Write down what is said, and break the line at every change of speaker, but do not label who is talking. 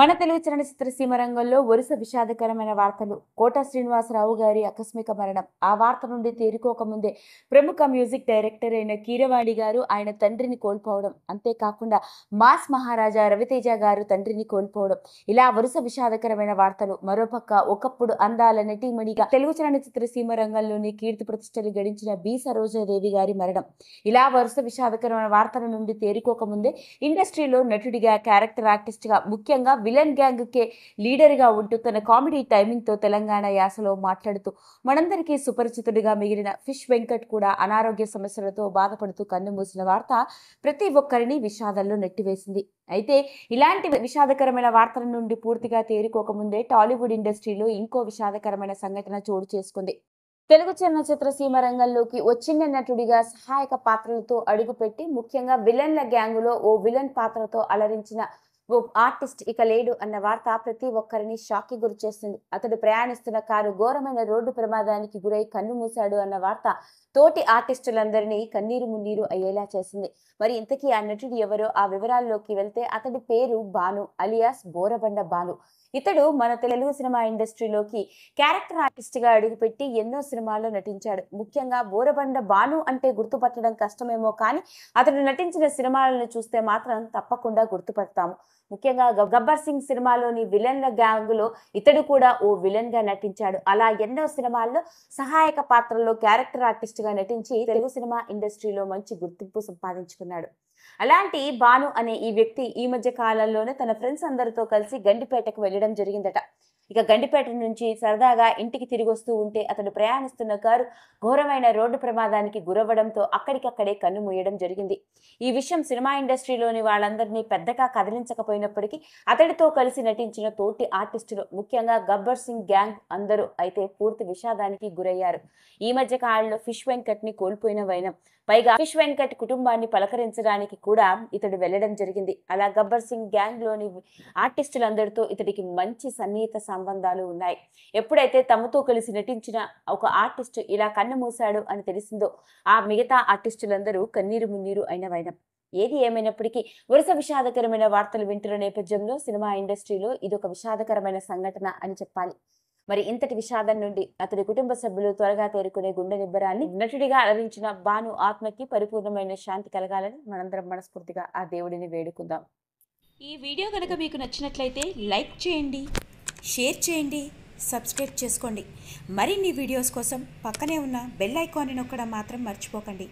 మన తెలుగు చలనచిత్ర సీమ రంగంలో వరుస విషాదకరమైన వార్తలు. కోట శ్రీనివాసరావు గారి ఆకస్మిక మరణం. ఆ వార్త నుండి తేరుకోకముందే ప్రముఖ మ్యూజిక్ డైరెక్టర్ అయిన కీరవాణి గారు ఆయన తండ్రిని కోల్పోవడం, అంతేకాకుండా మాస్ మహారాజా రవితేజ గారు తండ్రిని కోల్పోవడం, ఇలా వరుస విషాదకరమైన వార్తలు. మరోపక్క ఒకప్పుడు అందాల నటీమణిగా తెలుగు చలనచిత్ర సీమ రంగంలోని కీర్తి ప్రతిష్టలు గడించిన బి సరోజాదేవి గారి మరణం. ఇలా వరుస విషాదకరమైన వార్తల నుండి తేరుకోకముందే ఇండస్ట్రీలో నటుడిగా, క్యారెక్టర్ ఆర్టిస్ట్గా, ముఖ్యంగా విలన్ గ్యాంగ్ కే లీడర్ గా ఉంటూ తన కామెడీ టైమింగ్ తో తెలంగాణ యాసలో మాట్లాడుతూ మనందరికీ సుపరిచితుడిగా మిగిలిన ఫిష్ వెంకట్ కూడా అనారోగ్య సమస్యలతో బాధపడుతూ కన్నుమూసిన వార్త ప్రతి ఒక్కరిని విషాదంలో నెట్టివేసింది. అయితే ఇలాంటి విషాదకరమైన వార్తల నుండి పూర్తిగా తేరుకోకముందే టాలీవుడ్ ఇండస్ట్రీలో ఇంకో విషాదకరమైన సంఘటన చోటు చేసుకుంది. తెలుగు చలనచిత్ర సీమ రంగంలోకి వచ్చిన నటుడిగా సహాయక పాత్రలతో అడుగుపెట్టి ముఖ్యంగా విలన్ల గ్యాంగులో ఓ విలన్ పాత్రతో అలరించిన ఓ ఆర్టిస్ట్ ఇక లేడు అన్న వార్త ప్రతి ఒక్కరిని షాక్కి గురి చేస్తుంది. అతడు ప్రయాణిస్తున్న కారు ఘోరమైన రోడ్డు ప్రమాదానికి గురై కన్ను మూశాడు అన్న వార్త తోటి ఆర్టిస్టులందరినీ కన్నీరు మున్నీరు అయ్యేలా చేసింది. మరి ఇంతకీ ఆ నటుడు ఎవరో ఆ వివరాల్లోకి వెళ్తే అతడి పేరు బాను అలియాస్ బోరబండ బాను. ఇతడు మన తెలుగు సినిమా ఇండస్ట్రీలోకి క్యారెక్టర్ ఆర్టిస్ట్ గా అడుగుపెట్టి ఎన్నో సినిమాల్లో నటించాడు. ముఖ్యంగా బోరబండ బాను అంటే గుర్తుపట్టడం కష్టమేమో కానీ అతడు నటించిన సినిమాలను చూస్తే మాత్రం తప్పకుండా గుర్తుపడతాము. ముఖ్యంగా గబ్బర్ సింగ్ సినిమాలోని విలన్ల గ్యాంగులో ఇతడు కూడా ఓ విలన్ గా నటించాడు. అలా ఎన్నో సినిమాల్లో సహాయక పాత్రల్లో క్యారెక్టర్ ఆర్టిస్ట్ గా నటించి తెలుగు సినిమా ఇండస్ట్రీలో మంచి గుర్తింపు సంపాదించుకున్నాడు. అలాంటి బాను అనే ఈ వ్యక్తి ఈ మధ్య కాలంలోనే తన ఫ్రెండ్స్ అందరితో కలిసి గండిపేటకు వెళ్ళడం జరిగిందట. ఇక గండిపేట నుంచి సరదాగా ఇంటికి తిరిగి వస్తూ ఉంటే అతడు ప్రయాణిస్తున్న కారు ఘోరమైన రోడ్డు ప్రమాదానికి గురవ్వడంతో అక్కడికక్కడే కన్ను మూయడం జరిగింది. ఈ విషయం సినిమా ఇండస్ట్రీలోని వాళ్ళందరినీ పెద్దగా కదిలించకపోయినప్పటికీ అతడితో కలిసి నటించిన తోటి ఆర్టిస్టులు, ముఖ్యంగా గబ్బర్ సింగ్ గ్యాంగ్ అందరూ అయితే పూర్తి విషాదానికి గురయ్యారు. ఈ మధ్య కాలంలో ఫిష్ వెంకట్ ని కోల్పోయిన వైనం. పైగా ఫిష్ వెంకట్ కుటుంబాన్ని పలకరించడానికి కూడా ఇతడు వెళ్లడం జరిగింది. అలా గబ్బర్ సింగ్ గ్యాంగ్ లోని ఆర్టిస్టులందరితో ఇతడికి మంచి సన్నిహిత సంబంధాలు ఉన్నాయి. ఎప్పుడైతే తమతో కలిసి నటించిన ఒక ఆర్టిస్ట్ ఇలా కన్ను మూశాడు అని తెలిసిందో ఆ మిగతా ఆర్టిస్టులందరూ కన్నీరు మున్నీరు అయిన వైనం. ఏది ఏమైనప్పటికీ వరుస విషాదకరమైన వార్తలు వింటున్న నేపథ్యంలో సినిమా ఇండస్ట్రీలో ఇదొక విషాదకరమైన సంఘటన అని చెప్పాలి. మరి ఇంతటి విషాదం నుండి అతడి కుటుంబ సభ్యులు త్వరగా తేరుకునే గుండె నిబ్బరాన్ని నటుడిగా అలరించిన బాను ఆత్మకి పరిపూర్ణమైన శాంతి కలగాలని మనందరం మనస్ఫూర్తిగా ఆ దేవుడిని వేడుకుందాం.
ఈ వీడియో కనుక మీకు నచ్చినట్లయితే లైక్ చేయండి, షేర్ చేయండి, సబ్స్క్రైబ్ చేసుకోండి. మరిన్ని వీడియోస్ కోసం పక్కనే ఉన్న బెల్ ఐకాన్ని నొక్కడం మాత్రం మర్చిపోకండి.